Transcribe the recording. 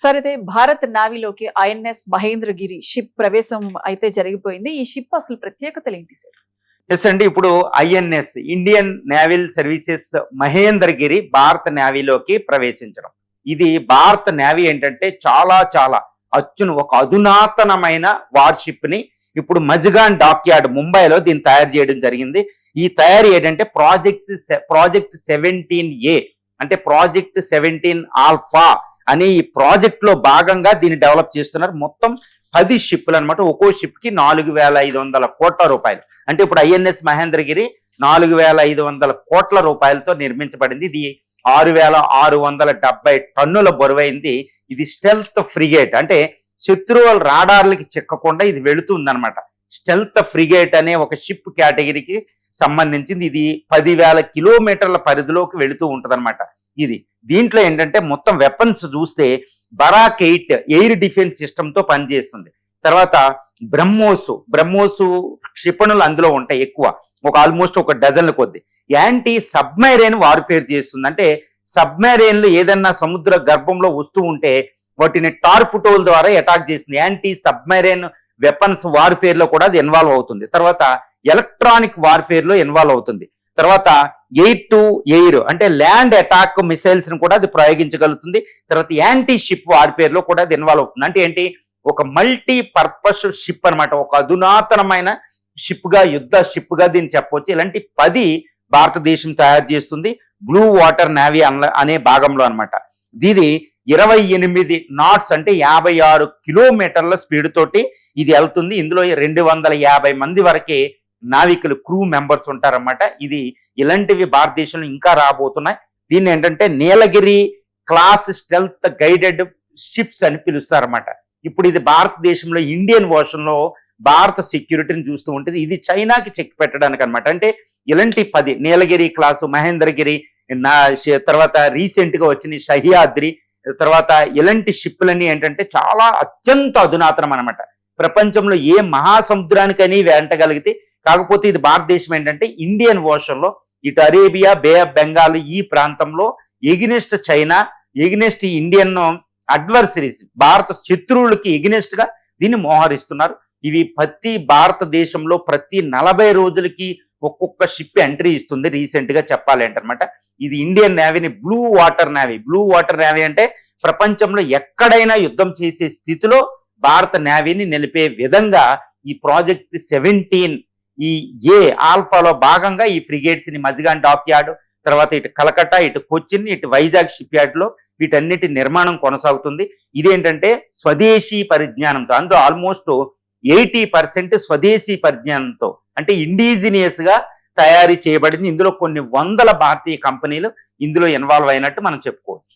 సరే అయితే Bharat నావీలోకి INS Mahendragiri ship ప్రవేశం అయితే జరిగిపోయింది. ఈ షిప్ అసలు ప్రత్యేకతలు ఏంటి సార్? ఎస్ అండి. ఇప్పుడు INS Indian naval services Mahendragiri భారత నేవీలోకి ప్రవేశించడం. ఇది భారత నేవీ ఏంటంటే చాలా చాలా ఒక అధునాతనమైన వార్షిప్ ని ఇప్పుడు మజ్గాన్ డాక్ యార్డ్ ముంబైలో దీన్ని తయారు చేయడం జరిగింది. ఈ తయారీ ఏంటంటే ప్రాజెక్ట్ 17A అంటే ప్రాజెక్ట్ 17 ఆల్ఫా అనే ఈ ప్రాజెక్ట్ లో భాగంగా దీన్ని డెవలప్ చేస్తున్నారు. మొత్తం 10 షిప్లు అనమాట. ఒక్కో షిప్ కి 4,500 కోట్ల రూపాయలు. అంటే ఇప్పుడు ఐఎన్ఎస్ మహేంద్రగిరి 4,500 కోట్ల రూపాయలతో నిర్మించబడింది. ఇది 6,670 టన్నుల బరువైంది. ఇది స్టెల్త్ ఫ్రిగేట్ అంటే శత్రువుల రాడార్లకి చిక్కకుండా ఇది వెళుతుంది అనమాట. స్టెల్త్ ఫ్రిగేట్ అనే ఒక షిప్ కేటగిరీకి సంబంధించింది. ఇది 10,000 కిలోమీటర్ల పరిధిలోకి వెళుతూ ఉంటది అనమాట. ఇది దీంట్లో ఏంటంటే మొత్తం వెపన్స్ చూస్తే బరాక్ 8 ఎయిర్ డిఫెన్స్ సిస్టమ్ తో పనిచేస్తుంది. తర్వాత బ్రహ్మోసు క్షిపణులు అందులో ఉంటాయి ఎక్కువ, ఆల్మోస్ట్ ఒక డజన్ల కొద్ది. యాంటీ సబ్మెరైన్ వార్ఫేర్ చేస్తుంది. అంటే సబ్మెరైన్లు ఏదన్నా సముద్ర గర్భంలో వస్తూ ఉంటే వాటిని టార్పుటోల్ ద్వారా అటాక్ చేస్తుంది. యాంటీ సబ్మెరైన్ వెపన్స్ వార్ఫేర్ లో కూడా అది ఇన్వాల్వ్ అవుతుంది. తర్వాత ఎలక్ట్రానిక్ వార్ఫేర్ లో ఇన్వాల్వ్ అవుతుంది. తర్వాత ఎయిర్ టు ఎయిర్ అంటే ల్యాండ్ అటాక్ మిసైల్స్ ను కూడా అది ప్రయోగించగలుగుతుంది. తర్వాత యాంటీ షిప్ వార్ఫేర్ లో కూడా అది ఇన్వాల్వ్ అవుతుంది. అంటే ఏంటి, ఒక మల్టీ పర్పస్ షిప్ అనమాట. ఒక అధునాతనమైన షిప్ గా, యుద్ధ షిప్ గా దీన్ని చెప్పవచ్చు. ఇలాంటి 10 భారతదేశం తయారు చేస్తుంది బ్లూ వాటర్ నేవీ అనే భాగంలో అనమాట. ఇది 28 నాట్స్ అంటే 56 కిలోమీటర్ల స్పీడ్ తోటి ఇది వెళ్తుంది. ఇందులో 250 మంది వరకే నావికులు, క్రూ మెంబర్స్ ఉంటారన్నమాట. ఇది ఇలాంటివి భారతదేశంలో ఇంకా రాబోతున్నాయి. దీన్ని ఏంటంటే నీలగిరి క్లాస్ స్టెల్త్ గైడెడ్ షిప్స్ అని పిలుస్తారన్నమాట. ఇప్పుడు ఇది భారతదేశంలో ఇండియన్ ఓషన్ లో భారత సెక్యూరిటీని చూస్తూ ఉంటుంది. ఇది చైనాకి చెక్ పెట్టడానికి అనమాట. అంటే ఇలాంటి 10 నీలగిరి క్లాసు, మహేంద్రగిరి, తర్వాత రీసెంట్ గా వచ్చిన సహ్యాద్రి, తర్వాత ఇలాంటి షిప్లన్నీ ఏంటంటే చాలా అత్యంత అధునాతనం అనమాట. ప్రపంచంలో ఏ మహాసముద్రానికని వెంటగలిగితే, కాకపోతే ఇది భారతదేశం ఏంటంటే ఇండియన్ ఓషన్ లో ఇటు అరేబియా, బే ఆఫ్ బెంగాల్ ఈ ప్రాంతంలో against China, against Indian adversaries, భారత శత్రువులకి ఎగినెస్ట్ గా దీన్ని మోహరిస్తున్నారు. ఇవి ప్రతి భారతదేశంలో ప్రతి 40 రోజులకి ఒక్కొక్క షిప్ ఎంట్రీ ఇస్తుంది. రీసెంట్ గా చెప్పాలి అంటనమాట. ఇది ఇండియన్ నేవీని బ్లూ వాటర్ నేవీ అంటే ప్రపంచంలో ఎక్కడైనా యుద్ధం చేసే స్థితిలో భారత నేవీని నిలిపే విధంగా ఈ ప్రాజెక్ట్ 17 ఈ ఏ ఆల్ఫాలో భాగంగా ఈ ఫ్రిగేట్స్ ని మజ్గాన్ డాక్ యార్డ్, తర్వాత ఇటు కలకట్టా, ఇటు కొచ్చిన్, ఇటు వైజాగ్ షిప్ యార్డ్ లో వీటన్నిటి నిర్మాణం కొనసాగుతుంది. ఇదేంటంటే స్వదేశీ పరిజ్ఞానంతో, అందులో ఆల్మోస్ట్ 80% స్వదేశీ పరిజ్ఞానంతో అంటే ఇండిజినియస్ గా తయారీ చేయబడింది. ఇందులో కొన్ని వందల భారతీయ కంపెనీలు ఇందులో ఇన్వాల్వ్ అయినట్టు మనం చెప్పుకోవచ్చు.